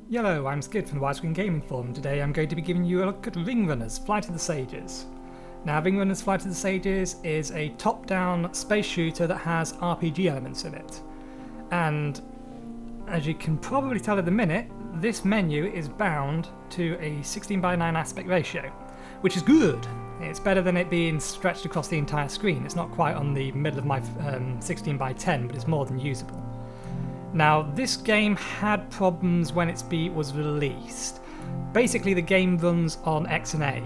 Hello, I'm Skid from the Widescreen Gaming Forum. Today I'm going to be giving you a look at Ring Runners Flight of the Sages. Now, Ring Runners Flight of the Sages is a top-down space shooter that has RPG elements in it. And as you can probably tell at the minute, this menu is bound to a 16:9 aspect ratio, which is good. It's better than it being stretched across the entire screen. It's not quite on the middle of my 16:10, but it's more than usable. Now, this game had problems when it was released. Basically, the game runs on XNA,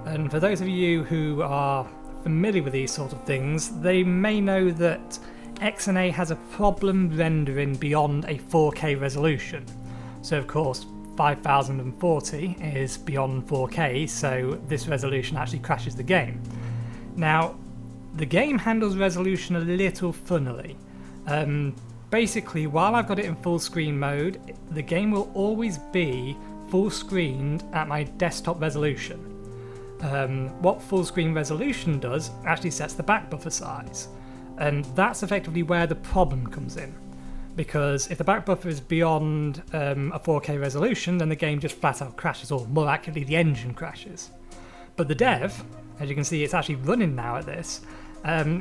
and for those of you who are familiar with these sort of things, they may know that XNA has a problem rendering beyond a 4K resolution. So, of course, 5040 is beyond 4K, so this resolution actually crashes the game. Now, the game handles resolution a little funnily. Basically, while I've got it in full screen mode, the game will always be full screened at my desktop resolution. What full screen resolution does actually sets the back buffer size, and that's effectively where the problem comes in. Because if the back buffer is beyond a 4K resolution, then the game just flat out crashes, or more accurately, the engine crashes. But the dev, as you can see, it's actually running now at this.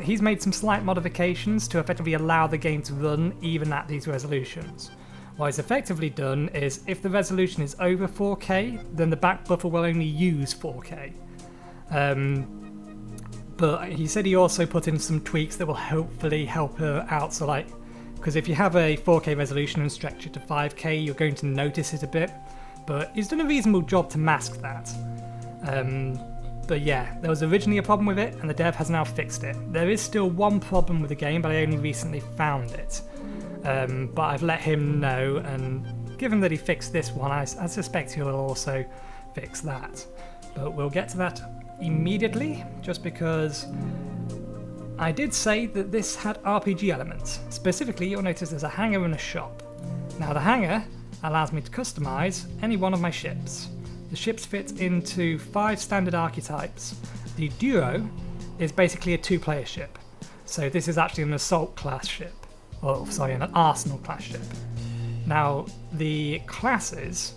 He's made some slight modifications to effectively allow the game to run even at these resolutions. What he's effectively done is, if the resolution is over 4K, then the back buffer will only use 4K. But he said he also put in some tweaks that will hopefully help her out. So, like, because if you have a 4K resolution and stretch it to 5K, you're going to notice it a bit. But he's done a reasonable job to mask that. But yeah, there was originally a problem with it, and the dev has now fixed it. There is still one problem with the game, but I only recently found it. But I've let him know, and given that he fixed this one, I suspect he'll also fix that. But we'll get to that immediately, just because I did say that this had RPG elements. Specifically, you'll notice there's a hangar and a shop. Now, the hangar allows me to customise any one of my ships. The ships fit into 5 standard archetypes. The Duo is basically a 2-player ship. So this is actually an assault class ship. Oh, sorry, an arsenal class ship. Now, the classes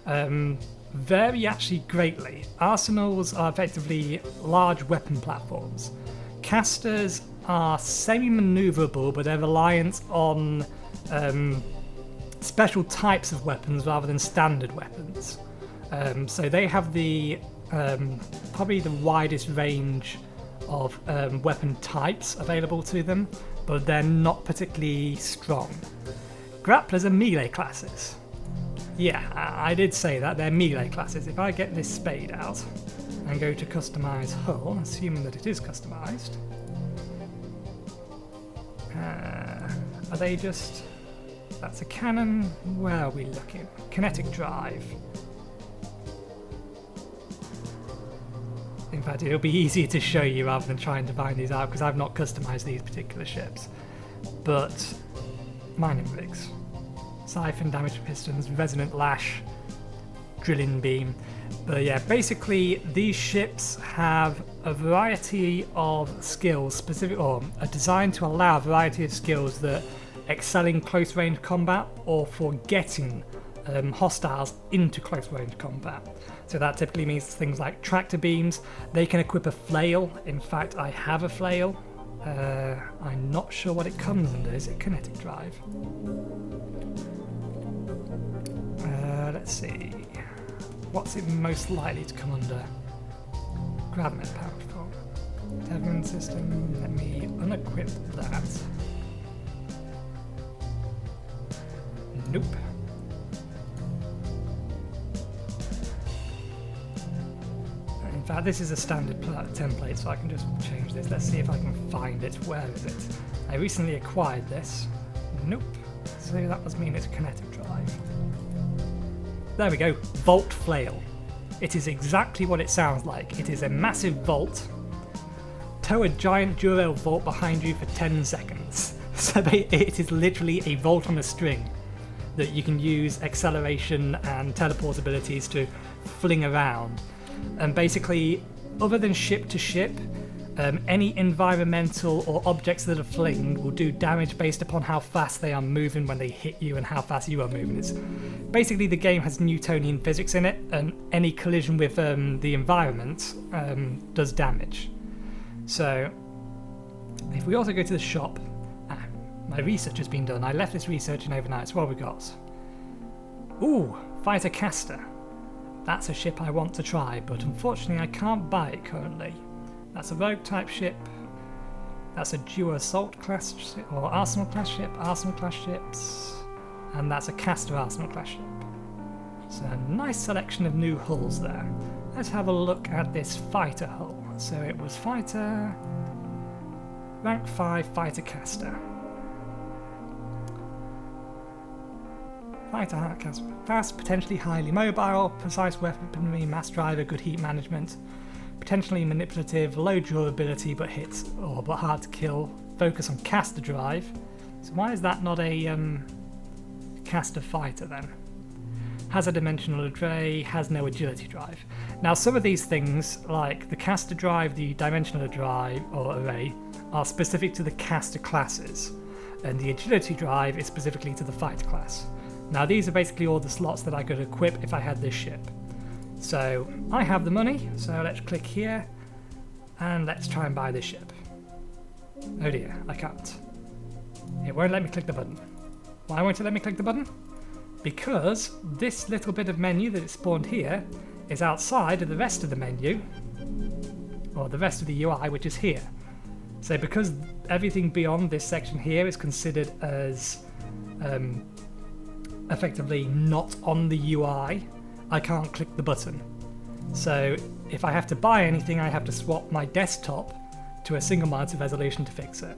vary actually greatly. Arsenals are effectively large weapon platforms. Casters are semi-maneuverable, but they're reliant on special types of weapons rather than standard weapons. So they have the probably the widest range of weapon types available to them, but they're not particularly strong. Grapplers are melee classes. Yeah, I did say that, they're melee classes. If I get this spade out and go to customise hull, assuming that it is customised, are they just... That's a cannon. Where are we looking? Kinetic drive. In fact, it'll be easier to show you rather than trying to find these out, because I've not customised these particular ships. But mining rigs, siphon damage pistons, resonant lash, drilling beam. But yeah, basically these ships have a variety of skills, specific or are designed to allow a variety of skills that excel in close range combat or for getting hostiles into close range combat. So that typically means things like tractor beams. They can equip a flail. In fact, I have a flail. I'm not sure what it comes under. Is it kinetic drive? Let's see. What's it most likely to come under? Gravmet powered form. Devon system. Let me unequip that. Nope. In fact, this is a standard template, so I can just change this. Let's see if I can find it. Where is it? I recently acquired this. Nope. So that must mean it's a kinetic drive. There we go. Volt flail. It is exactly what it sounds like. It is a massive volt. Tow a giant Durel volt behind you for 10 seconds. So it is literally a volt on a string that you can use acceleration and teleport abilities to fling around. And basically, other than ship to ship, Any environmental or objects that are flinged will do damage based upon how fast they are moving when they hit you and how fast you are moving. It's basically, the game has Newtonian physics in it, and any collision with the environment does damage. So if we also go to the shop, my research has been done. I left this research in overnight. So what have we got? Ooh, fighter caster. That's a ship I want to try, but unfortunately I can't buy it currently. That's a rogue type ship. That's a duo assault class ship, or arsenal class ship, arsenal class ships, and that's a caster arsenal class ship. So a nice selection of new hulls there. Let's have a look at this fighter hull. So it was fighter, rank 5 fighter caster. Fighter hard caster, fast, potentially highly mobile, precise weaponry, mass driver, good heat management. Potentially manipulative, low durability but hits but hard to kill. Focus on caster drive. So why is that not a caster fighter then? Has a dimensional array, has no agility drive. Now some of these things, like the caster drive, the dimensional drive or array, are specific to the caster classes, and the agility drive is specifically to the fighter class. Now these are basically all the slots that I could equip if I had this ship. So I have the money, so let's click here and let's try and buy this ship. Oh dear, I can't. It won't let me click the button. Why won't it let me click the button? Because this little bit of menu that it spawned here is outside of the rest of the menu, or the rest of the UI, which is here. So because everything beyond this section here is considered as effectively not on the UI, I can't click the button. So if I have to buy anything, I have to swap my desktop to a single monitor resolution to fix it,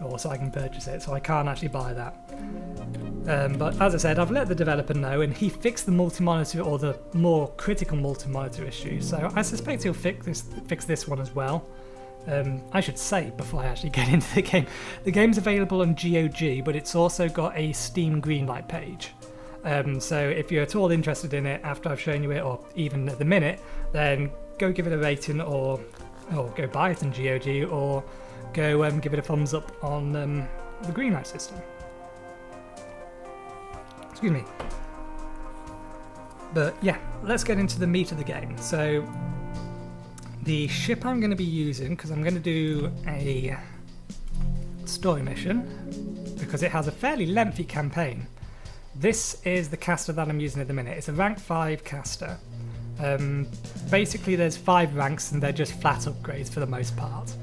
or so I can purchase it, so I can't actually buy that. But as I said, I've let the developer know, and he fixed the multi-monitor, or the more critical multi-monitor issue, so I suspect he'll fix this one as well. I should say, before I actually get into the game, the game's available on GOG, but it's also got a Steam Greenlight page. So if you're at all interested in it after I've shown you it, or even at the minute, then go give it a rating, or go buy it on GOG, or go give it a thumbs up on the Greenlight system. Excuse me. But yeah, let's get into the meat of the game. So the ship I'm going to be using, because I'm going to do a story mission, because it has a fairly lengthy campaign. This is the caster that I'm using at the minute. It's a rank 5 caster. Basically there's 5 ranks and they're just flat upgrades for the most part.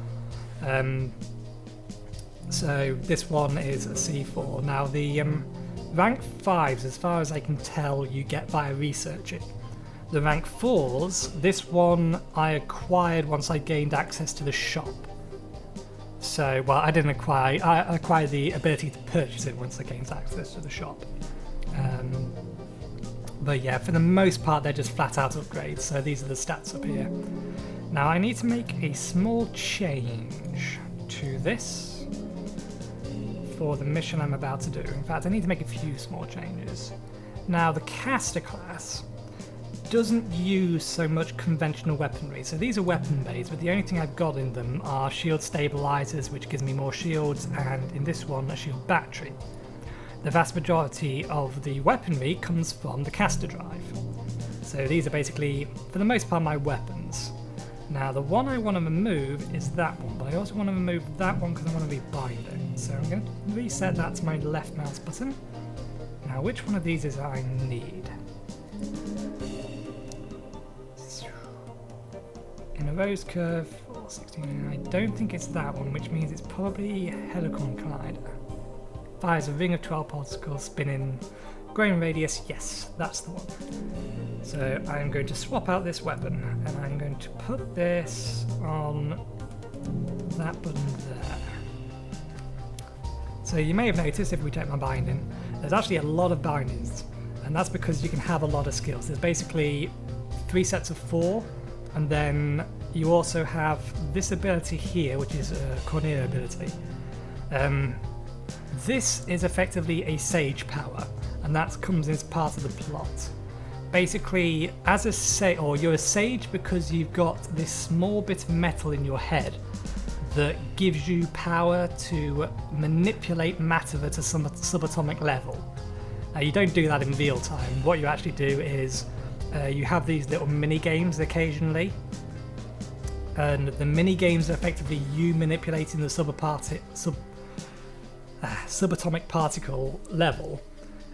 So this one is a C4. Now the rank 5s, as far as I can tell, you get via researching. The rank 4s, this one I acquired once I gained access to the shop. So, well, I didn't acquire, I acquired the ability to purchase it once I gained access to the shop. But yeah, for the most part they're just flat out upgrades, so these are the stats up here. Now I need to make a small change to this for the mission I'm about to do. In fact, I need to make a few small changes. Now the caster class doesn't use so much conventional weaponry, so these are weapon based, but the only thing I've got in them are shield stabilizers, which gives me more shields, and in this one a shield battery. The vast majority of the weaponry comes from the caster drive. So these are basically, for the most part, my weapons. Now the one I want to remove is that one, but I also want to remove that one because I want to rebind it. So I'm going to reset that to my left mouse button. Now which one of these is I need? In a rose curve, 416, I don't think it's that one, which means it's probably Helicon Collider. Fires a ring of 12 particles spinning, growing radius, yes, that's the one. So I'm going to swap out this weapon, and I'm going to put this on that button there. So you may have noticed, if we check my binding, there's actually a lot of bindings, and that's because you can have a lot of skills. There's basically 3 sets of 4, and then you also have this ability here, which is a Corneo ability. This is effectively a sage power, and that comes as part of the plot. basically, as you're a sage because you've got this small bit of metal in your head that gives you power to manipulate matter at a subatomic level. Now, you don't do that in real time. What you actually do is you have these little mini games occasionally, and the mini games are effectively you manipulating the subatomic particle level,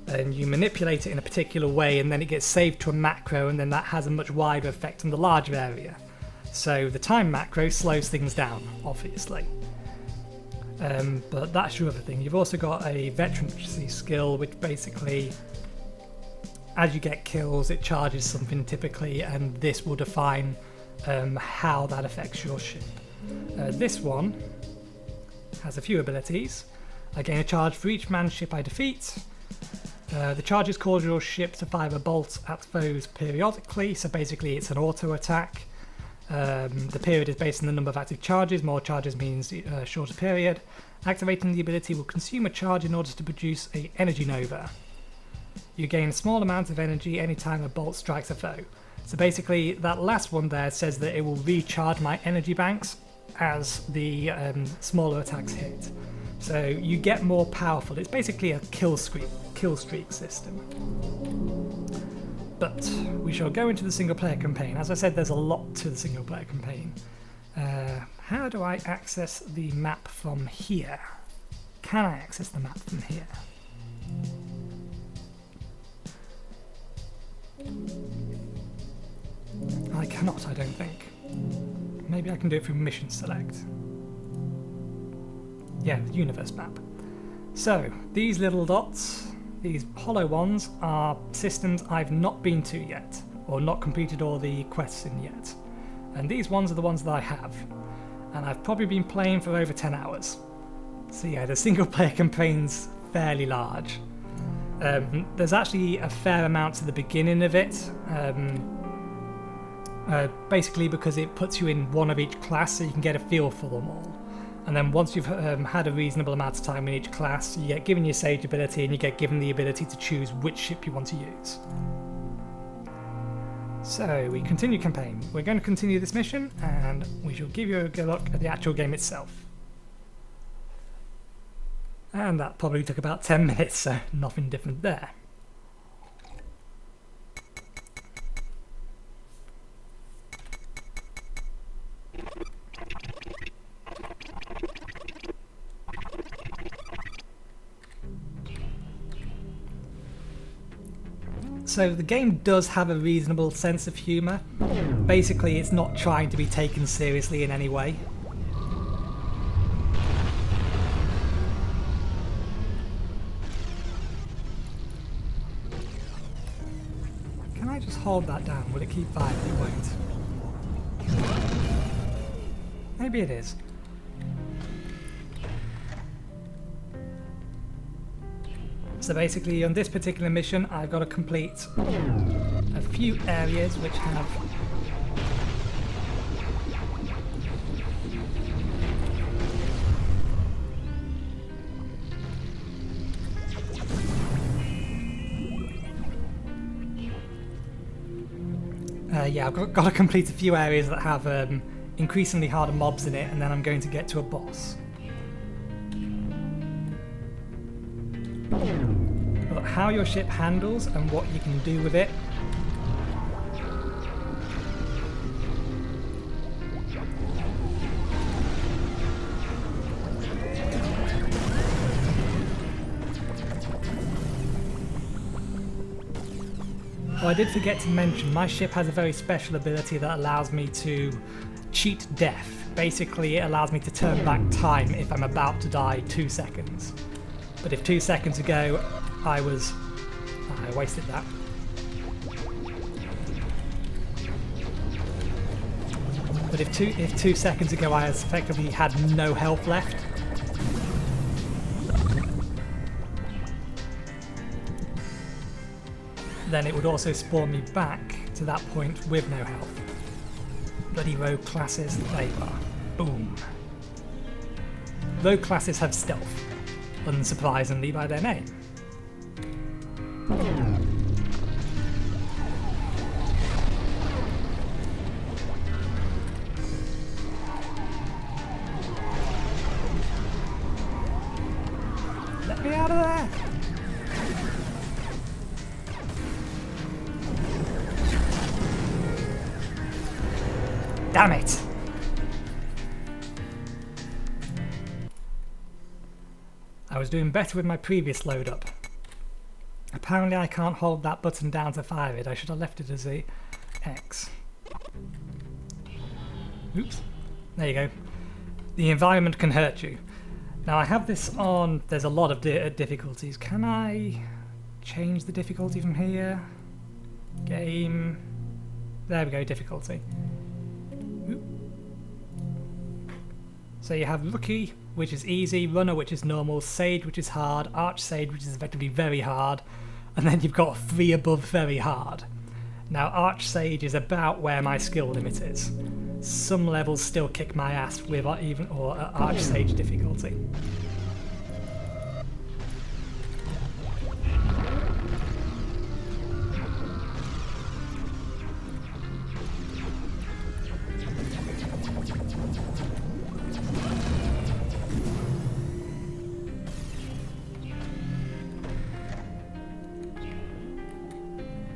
and you manipulate it in a particular way, and then it gets saved to a macro, and then that has a much wider effect on the larger area. So the time macro slows things down, obviously. But that's your other thing. You've also got a veterancy skill, which basically, as you get kills, it charges something typically, and this will define how that affects your ship. This one has a few abilities. I gain a charge for each manned ship I defeat. The charges cause your ship to fire a bolt at foes periodically, so basically it's an auto attack. The period is based on the number of active charges. More charges means shorter period. Activating the ability will consume a charge in order to produce an energy nova. You gain a small amount of energy anytime a bolt strikes a foe. So basically that last one there says that it will recharge my energy banks as the smaller attacks hit. So you get more powerful. It's basically a kill streak system. But we shall go into the single player campaign. As I said, there's a lot to the single player campaign. How do I access the map from here? Can I access the map from here? I cannot, I don't think. Maybe I can do it through mission select. Yeah, the universe map. So, these little dots, these hollow ones, are systems I've not been to yet, or not completed all the quests in yet. And these ones are the ones that I have. And I've probably been playing for over 10 hours. So yeah, the single player campaign's fairly large. There's actually a fair amount to the beginning of it. Basically because it puts you in one of each class so you can get a feel for them all. And then once you've had a reasonable amount of time in each class, you get given your sage ability and you get given the ability to choose which ship you want to use. So we continue campaign. We're going to continue this mission and we shall give you a good look at the actual game itself. And that probably took about 10 minutes, so nothing different there. So the game does have a reasonable sense of humour. Basically, it's not trying to be taken seriously in any way. Can I just hold that down? Will it keep firing? It won't. Maybe it is. So basically on this particular mission I've got to complete a few areas which have I've got to complete a few areas that have increasingly harder mobs in it, and then I'm going to get to a boss. But how your ship handles and what you can do with it I did forget to mention, my ship has a very special ability that allows me to cheat death. Basically, it allows me to turn back time if I'm about to die 2 seconds. But if 2 seconds ago I wasted that. But if 2 seconds ago I effectively had no health left, then it would also spawn me back to that point with no health. Bloody rogue classes, they are. Boom. Rogue classes have stealth, unsurprisingly by their name. Let me out of there! Damn it! I was doing better with my previous load up. Apparently I can't hold that button down to fire it. I should have left it as a X. Oops. There you go. The environment can hurt you. Now I have this on, there's a lot of difficulties. Can I change the difficulty from here? Game. There we go, difficulty. Oop. So you have Rookie, which is easy, Runner, which is normal, Sage, which is hard, Arch Sage, which is effectively very hard, and then you've got 3 above very hard. Now Arch Sage is about where my skill limit is. Some levels still kick my ass with even or Arch Sage difficulty.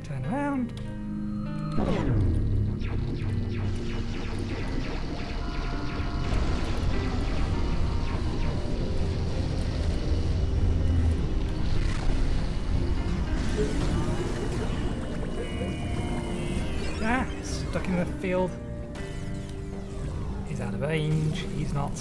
Turn around. Ah, stuck in the field. He's out of range. He's not.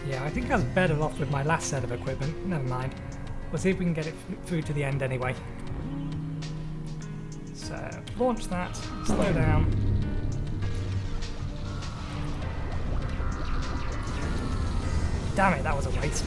Yeah, I think I was better off with my last set of equipment. Never mind. We'll see if we can get it through to the end anyway. So, launch that, slow down. Damn it, that was a waste.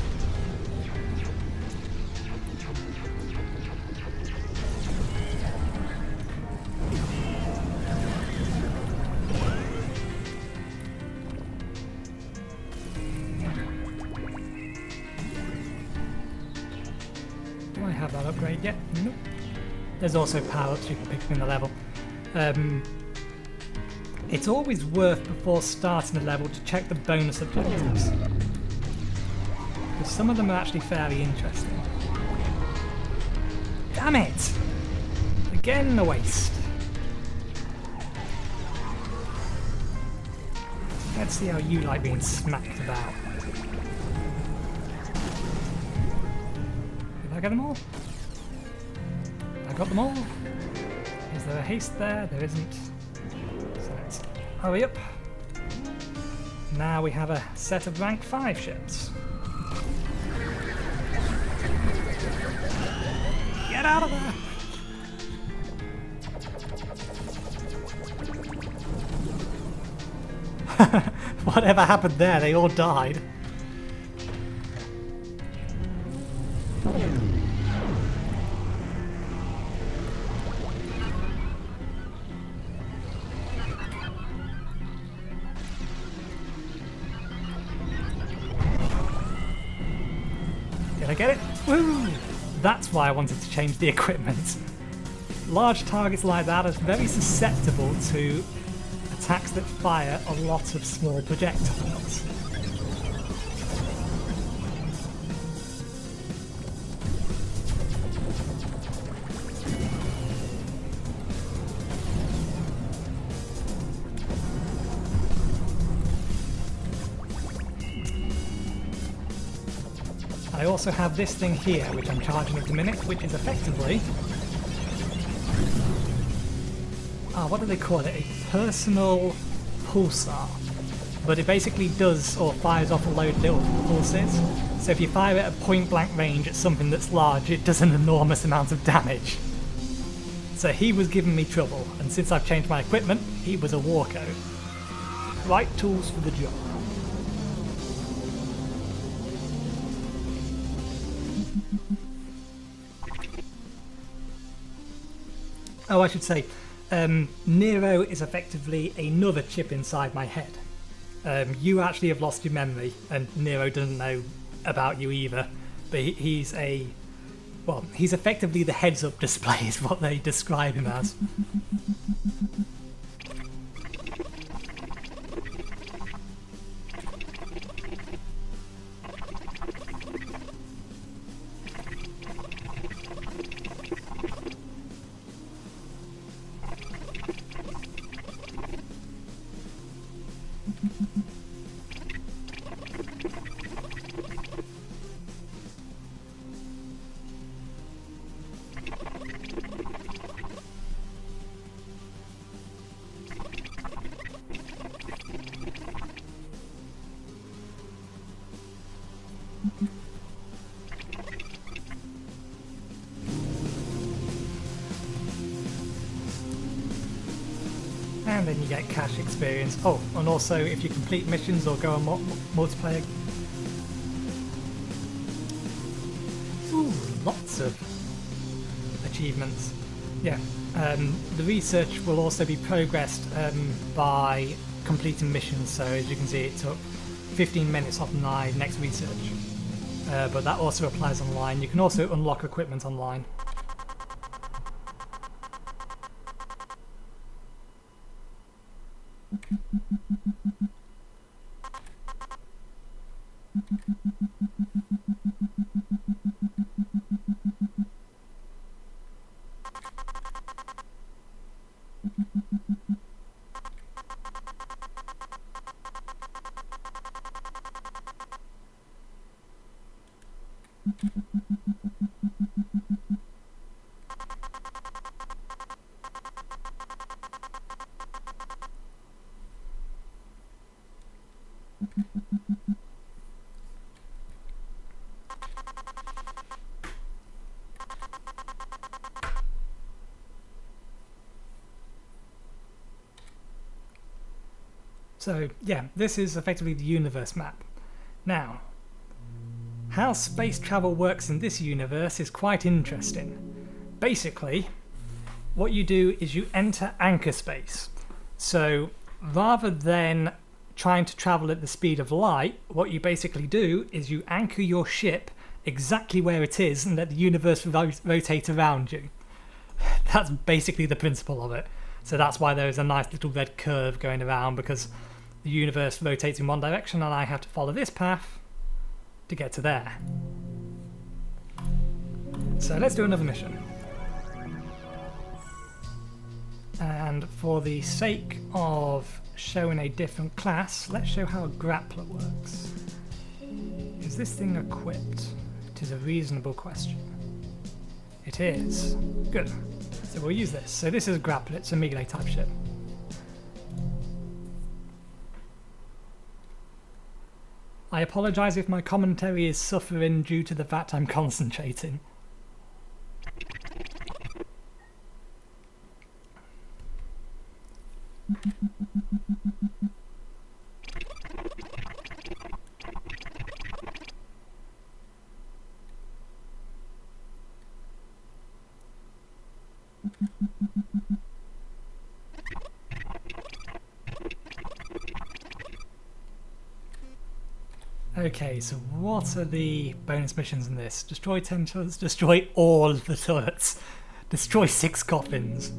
Do I have that upgrade yet? Nope. There's also power-ups you can pick up in the level. It's always worth before starting the level to check the bonus objectives. Because some of them are actually fairly interesting. Damn it! Again, a waste. Let's see how you like being smacked about. Did I get them all? I got them all. Is there a haste there? There isn't. So let's hurry up. Now we have a set of rank 5 ships. Get out of there! Whatever happened there, they all died. Did I get it? Woo! That's why I wanted to change the equipment. Large targets like that are very susceptible to attacks that fire a lot of small projectiles. I also have this thing here, which I'm charging at the minute, which is effectively... what do they call it? A personal pulsar. But it basically does, or fires off a load of little pulses. So if you fire it at point blank range at something that's large, it does an enormous amount of damage. So he was giving me trouble, and since I've changed my equipment, he was a Warco. Right tools for the job. Oh, I should say, Nero is effectively another chip inside my head. You actually have lost your memory, and Nero doesn't know about you either, but he's a Well, he's effectively the heads-up display is what they describe him as. And then you get cash experience. Oh, and also if you complete missions or go on multiplayer. Ooh, lots of achievements. Yeah, the research will also be progressed by completing missions. So as you can see, it took 15 minutes off my next research. But that also applies online. You can also unlock equipment online. So yeah, this is effectively the universe map. Now, how space travel works in this universe is quite interesting. Basically, what you do is you enter anchor space. So rather than trying to travel at the speed of light, what you basically do is you anchor your ship exactly where it is and let the universe rotate around you. That's basically the principle of it. So that's why there is a nice little red curve going around, because the universe rotates in one direction and I have to follow this path to get to there. So let's do another mission. And for the sake of showing a different class, let's show how a grappler works. Is this thing equipped? It is a reasonable question. It is. Good. So we'll use this. So this is a grappler, it's a melee type ship. I apologise if my commentary is suffering due to the fact I'm concentrating. Okay, so what are the bonus missions in this? Destroy 10 turrets, destroy all of the turrets, destroy 6 coffins.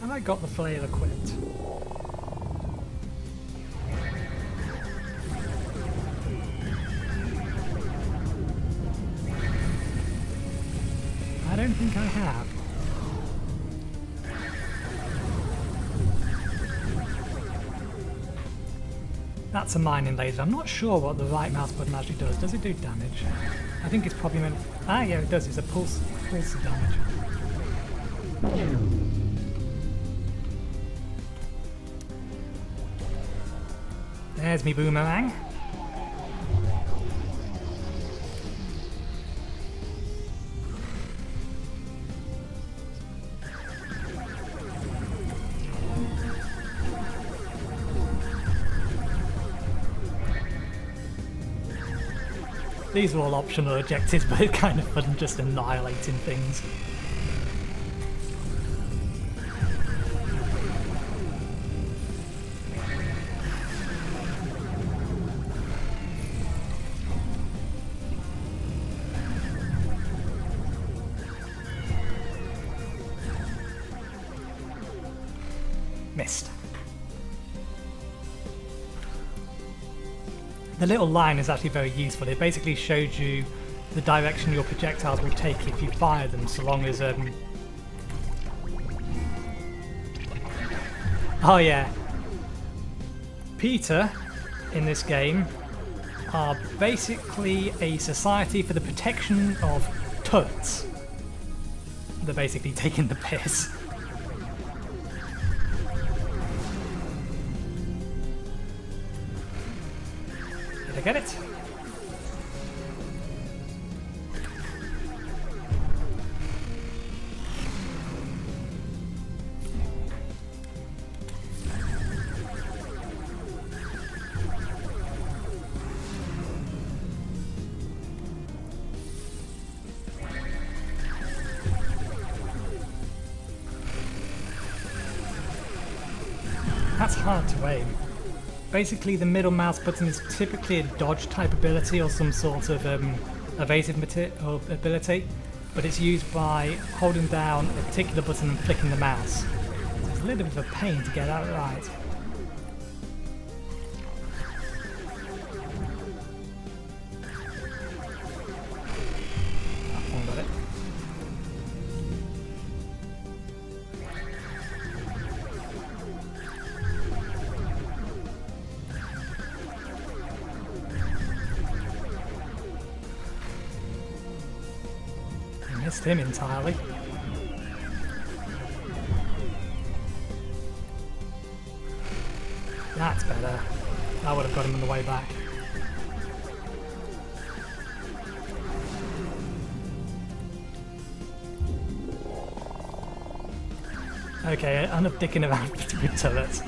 Have I got the flail equipped? I don't think I have. That's a mining laser. I'm not sure what the right mouse button actually does. Does it do damage? I think it's probably meant... Ah, yeah, it does. It's a pulse damage. There's me boomerang. These are all optional objectives, but it's kind of fun just annihilating things. The little line is actually very useful. It basically shows you the direction your projectiles will take if you fire them, so long as oh yeah. Peter in this game are basically a society for the protection of turrets. They're basically taking the piss. Did I get it? That's hard to aim. Basically, the middle mouse button is typically a dodge type ability or some sort of evasive ability, but it's used by holding down a particular button and flicking the mouse. So it's a little bit of a pain to get that right. That one got it. Missed him entirely. That's better. That would have got him on the way back. Okay, enough dicking around with turrets.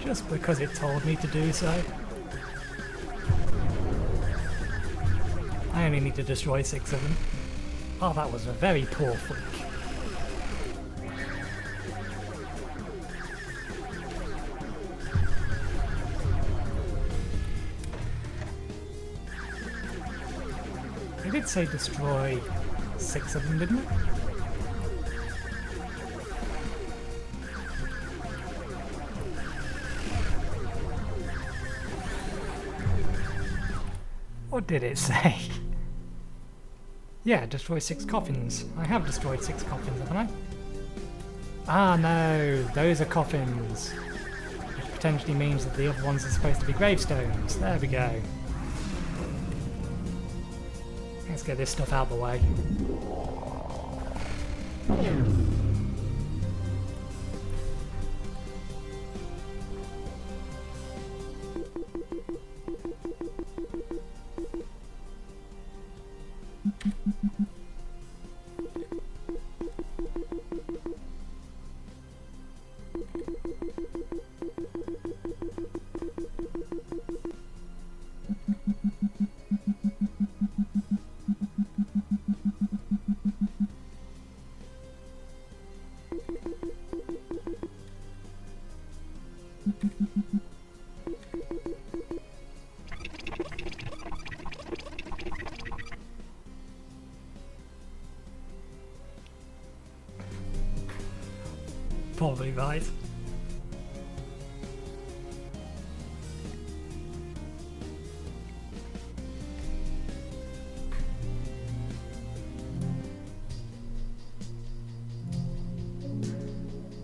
Just because it told me to do so. I only need to destroy 6 of them. Oh, that was a very poor flick. I did say destroy 6 of them, didn't I? What did it say? Yeah, destroy 6 coffins. I have destroyed 6 coffins, haven't I? Ah no, those are coffins. Which potentially means that the other ones are supposed to be gravestones. There we go. Let's get this stuff out of the way. Probably right.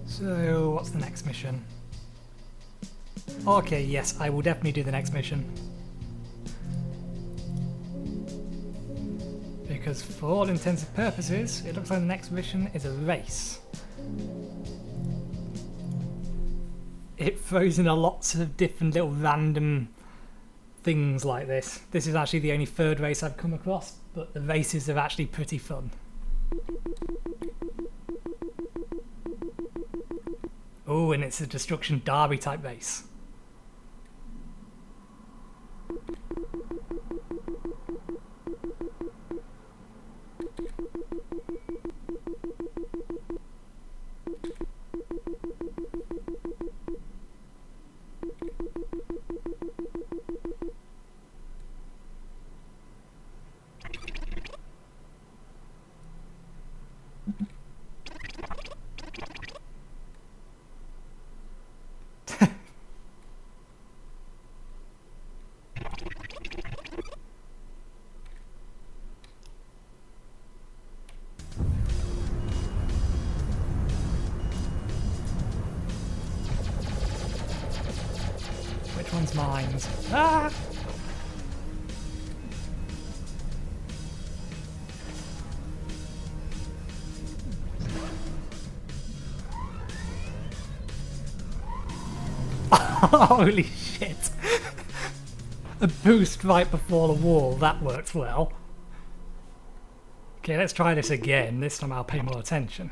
So, what's the next mission? Okay, yes, I will definitely do the next mission. Because for all intents and purposes, it looks like the next mission is a race. It throws in lots of different little random things like this. This is actually the only third race I've come across, but the races are actually pretty fun. Oh, and it's a Destruction Derby type race. things. Ah! Holy shit! A boost right before the wall, that worked well. Okay, let's try this again. This time I'll pay more attention.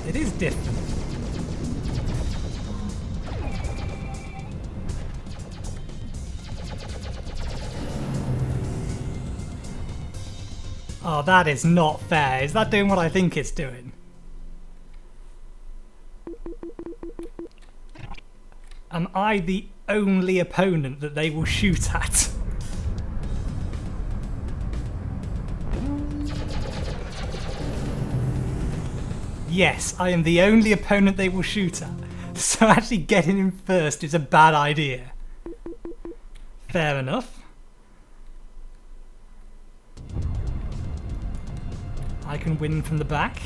It is different. Oh, that is not fair. Is that doing what I think it's doing? Am I the only opponent that they will shoot at? Yes, I am the only opponent they will shoot at. So actually getting in first is a bad idea. Fair enough. I can win from the back.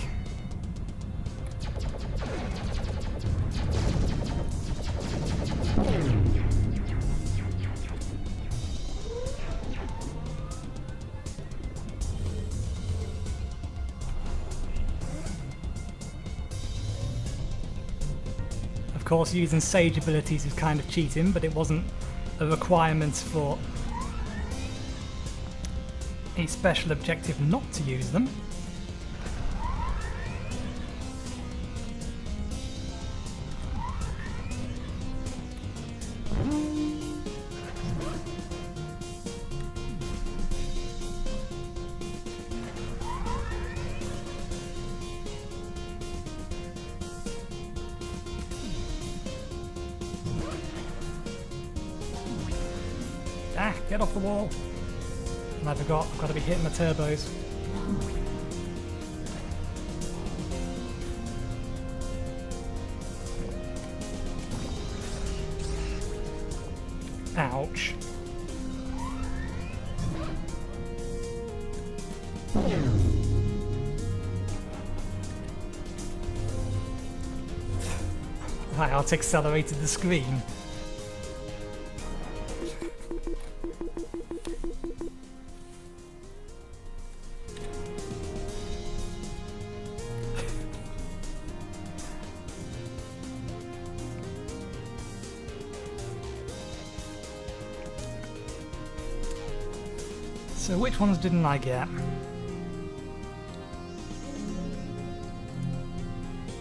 Of course, using Sage abilities is kind of cheating, but it wasn't a requirement for a special objective not to use them. Ah, get off the wall. And I forgot, I've got to be hitting the turbos. Ouch. Right, I've accelerated the screen. So which ones didn't I get?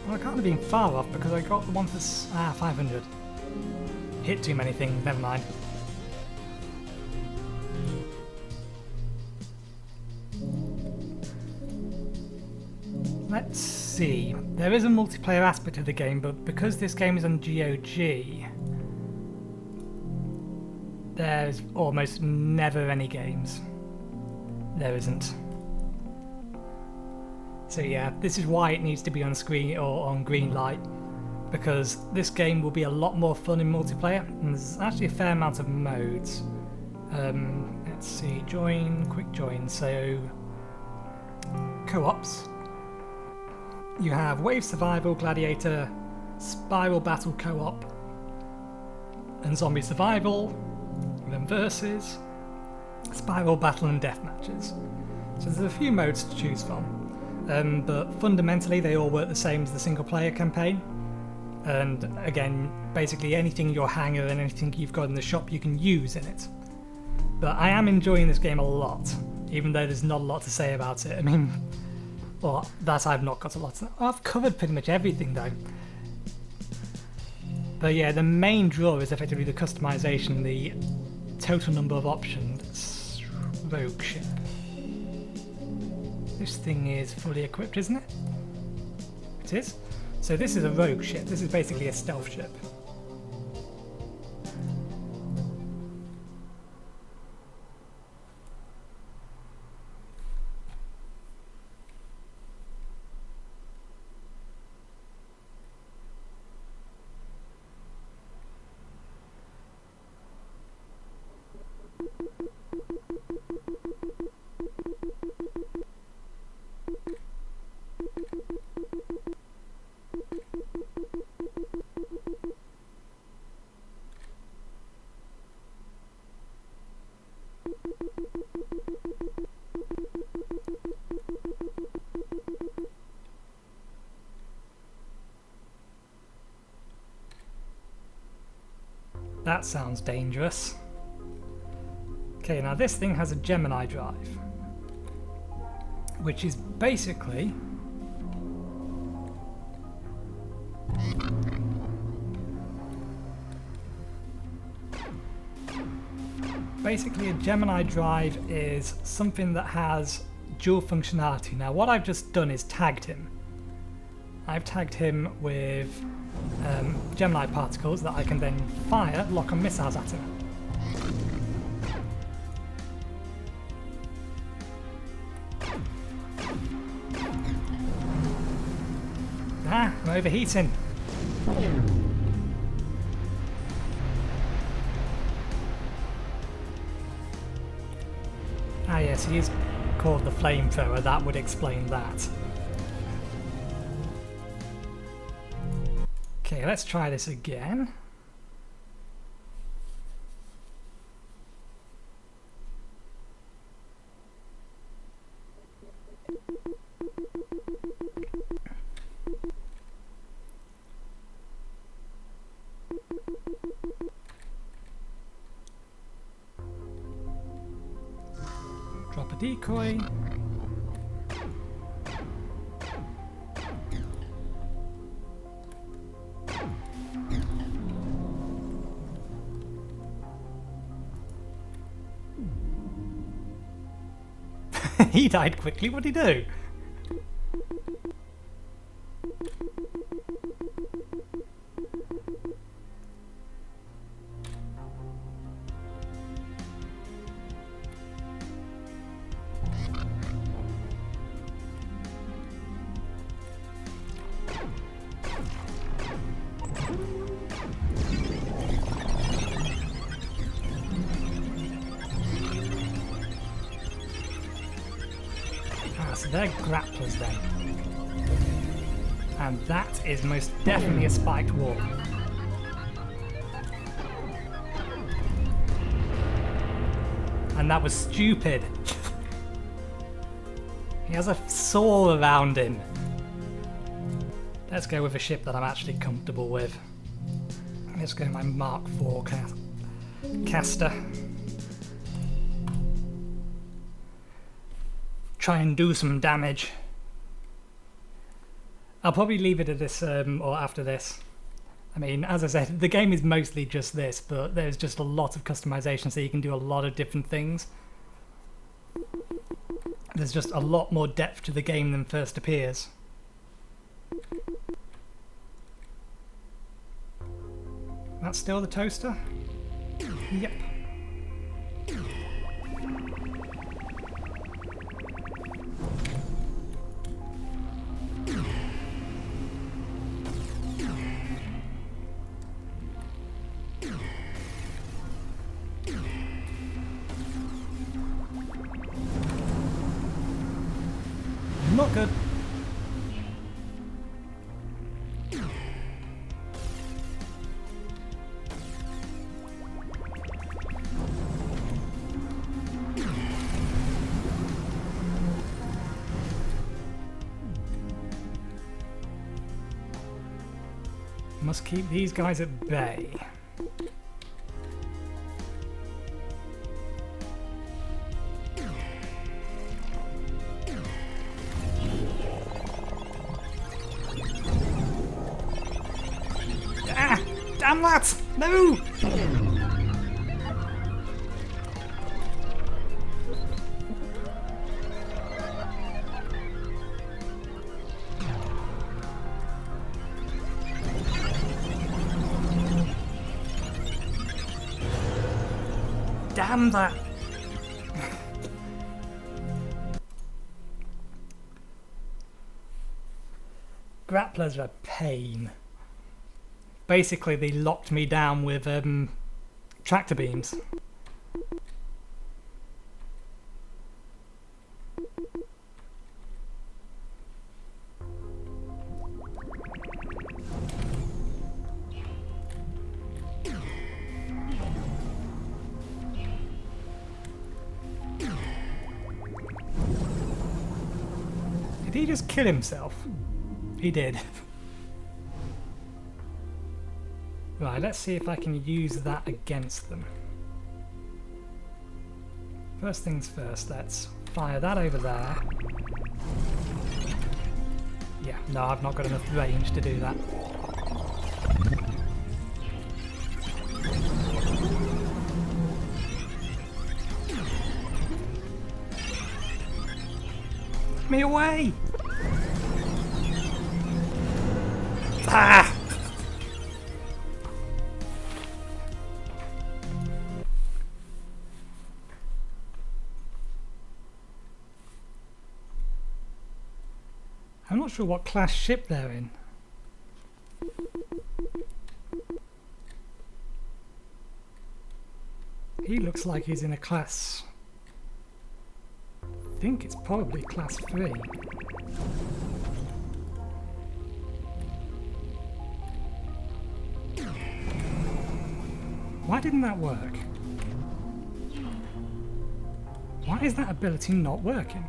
Well, I can't have been far off because I got the one for 500. Hit too many things, never mind. Let's see. There is a multiplayer aspect of the game, but because this game is on GOG, there's almost never any games. There isn't. So yeah, this is why it needs to be on screen or on green light, because this game will be a lot more fun in multiplayer, and there's actually a fair amount of modes. Let's see, join, quick join, so co-ops. You have Wave Survival, Gladiator, Spiral Battle Co-op, and Zombie Survival, then Versus, Spiral Battle and Death Matches. So there's a few modes to choose from, but fundamentally they all work the same as the single player campaign. And again, basically anything in your hangar and anything you've got in the shop you can use in it. But I am enjoying this game a lot, even though there's not a lot to say about it. I mean, well, that I've not got a lot to... I've covered pretty much everything though. But yeah, the main draw is effectively the customization, the total number of options. Rogue ship. This thing is fully equipped, isn't it? It is. So this is a rogue ship. This is basically a stealth ship. That sounds dangerous. Okay, now this thing has a Gemini Drive, which is basically a Gemini Drive is something that has dual functionality. Now what I've just done is tagged him. I've tagged him with Gemini particles that I can then fire lock-on missiles at him. Ah, I'm overheating. Ah yes, he is called the flamethrower, that would explain that. Okay, let's try this again. Drop a decoy. He died quickly, what'd he do? So they're grapplers then. And that is most definitely a spiked wall. And that was stupid. He has a saw around him. Let's go with a ship that I'm actually comfortable with. Let's go my Mark IV caster. Try and do some damage. I'll probably leave it at this or after this. I mean, as I said, the game is mostly just this, but there's just a lot of customization, so you can do a lot of different things. There's just a lot more depth to the game than first appears. That's still the toaster? Yep. Not good. Must keep these guys at bay. Damn that! No! Damn that! Grapplers are a pain. Basically, they locked me down with tractor beams. Did he just kill himself? He did. Right, let's see if I can use that against them. First things first, let's fire that over there. Yeah, no, I've not got enough range to do that. Get me away! Ah! I'm not sure what class ship they're in. He looks like he's in a class... I think it's probably class 3. Why didn't that work? Why is that ability not working?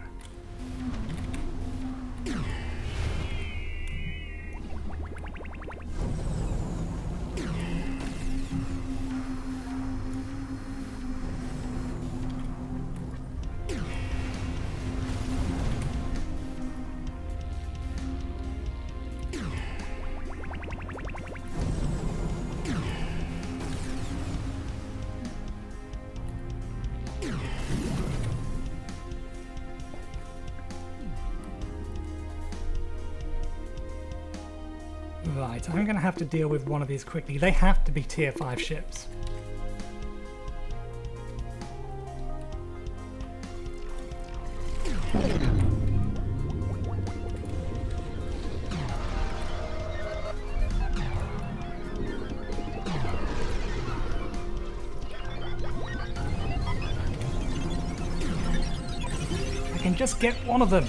Right, I'm going to have to deal with one of these quickly. They have to be tier 5 ships. I can just get one of them.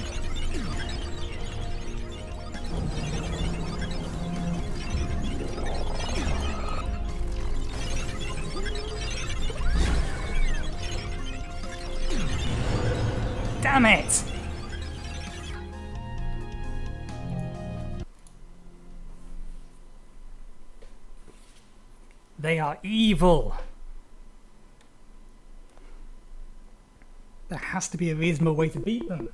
Damn it! They are evil. There has to be a reasonable way to beat them.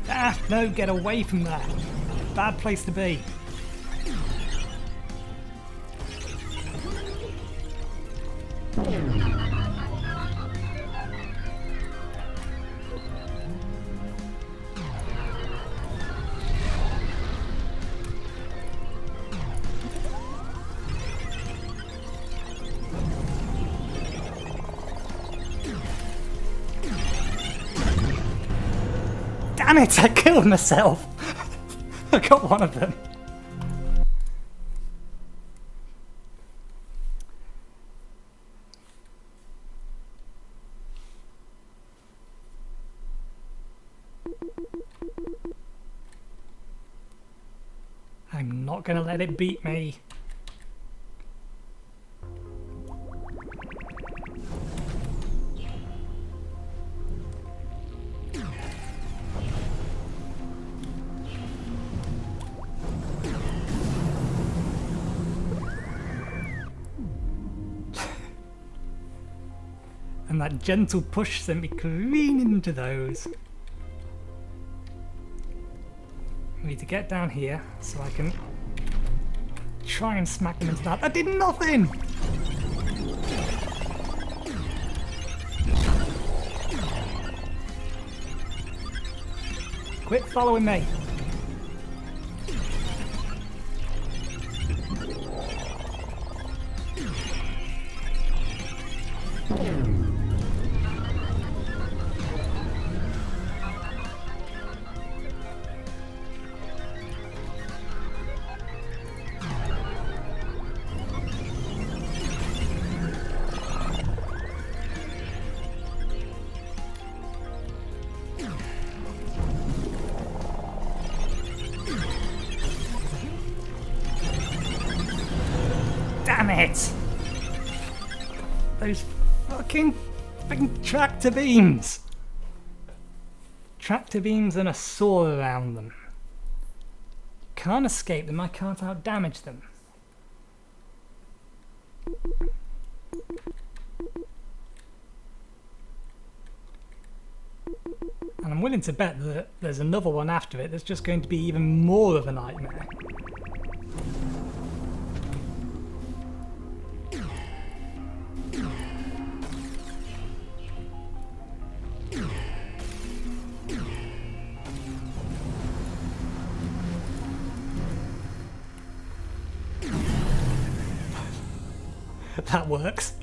Ah, no, get away from that. Bad place to be. Damn it, I killed myself! I got one of them. I'm not gonna let it beat me. And that gentle push sent me careening into those. I need to get down here so I can try and smack them into that. That did nothing! Quit following me. those fucking tractor beams! Tractor beams and a saw around them. Can't escape them, I can't out-damage them. And I'm willing to bet that there's another one after it that's just going to be even more of a nightmare. That works.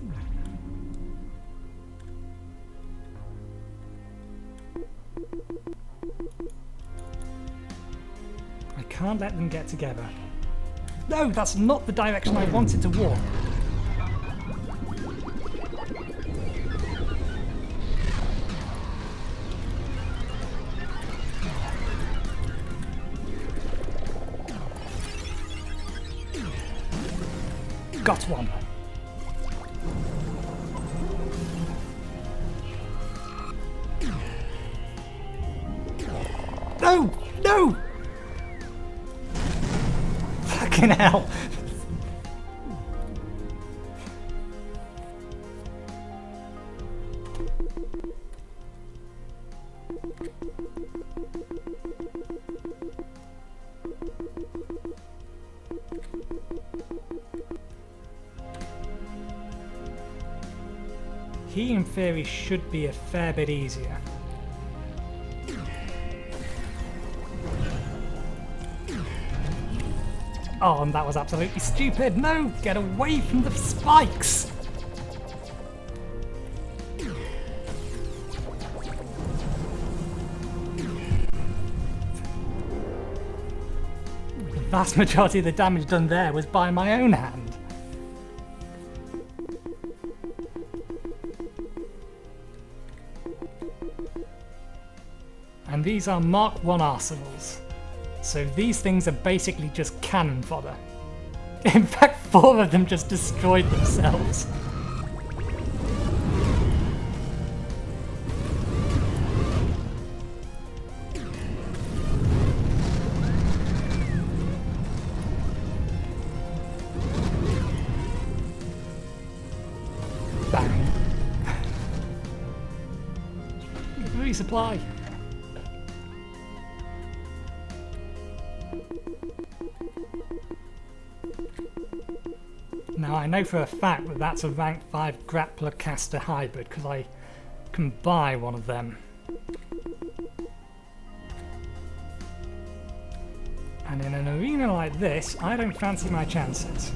I can't let them get together. No, that's not the direction I wanted to walk. Got one. No! No! Fucking hell! He, in theory, should be a fair bit easier. Oh, and that was absolutely stupid. No, get away from the spikes. The vast majority of the damage done there was by my own hand. And these are Mark 1 arsenals. So these things are basically just cannon fodder. In fact, 4 of them just destroyed themselves. Bang. Resupply. Now I know for a fact that that's a rank 5 grappler caster hybrid because I can buy one of them. And in an arena like this, I don't fancy my chances.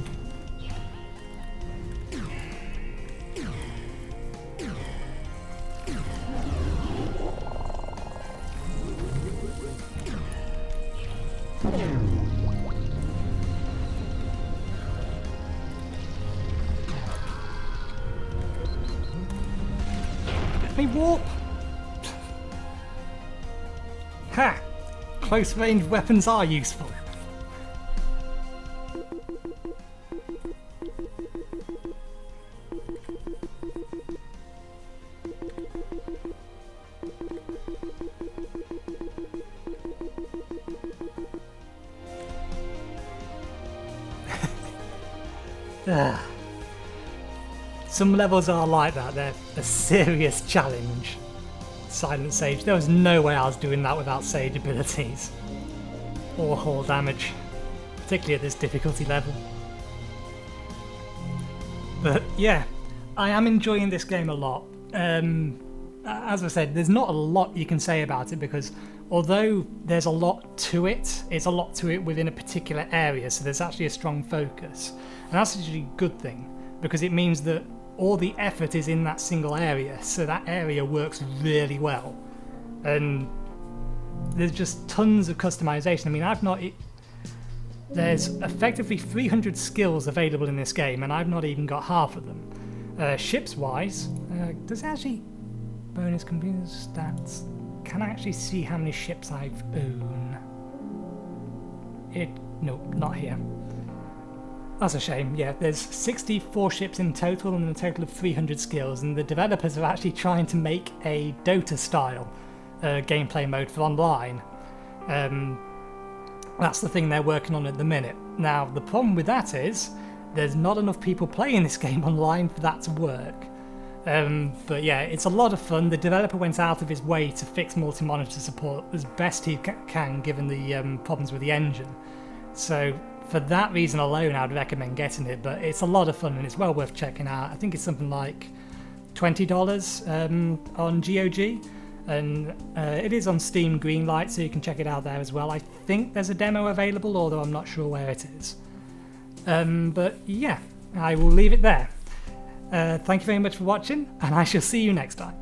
Let me warp! Ha! Close range weapons are useful. Some levels are like that, they're a serious challenge. Silent Sage, there was no way I was doing that without Sage abilities. Or hull damage, particularly at this difficulty level. But yeah, I am enjoying this game a lot. As I said, there's not a lot you can say about it because although there's a lot to it, it's a lot to it within a particular area, so there's actually a strong focus. And that's actually a good thing, because it means that all the effort is in that single area, so that area works really well. And there's just tons of customization. I mean, there's effectively 300 skills available in this game, and I've not even got half of them. Ships-wise, does it actually bonus computer stats? Can I actually see how many ships I've owned? Nope, not here. That's a shame. Yeah, there's 64 ships in total and a total of 300 skills, and the developers are actually trying to make a Dota-style gameplay mode for online. That's the thing they're working on at the minute. Now, the problem with that is there's not enough people playing this game online for that to work. But yeah, it's a lot of fun. The developer went out of his way to fix multi-monitor support as best he can, given the problems with the engine. So for that reason alone, I'd recommend getting it, but it's a lot of fun and it's well worth checking out. I think it's something like $20 on GOG, and it is on Steam Greenlight, so you can check it out there as well. I think there's a demo available, although I'm not sure where it is. But yeah, I will leave it there. Thank you very much for watching, and I shall see you next time.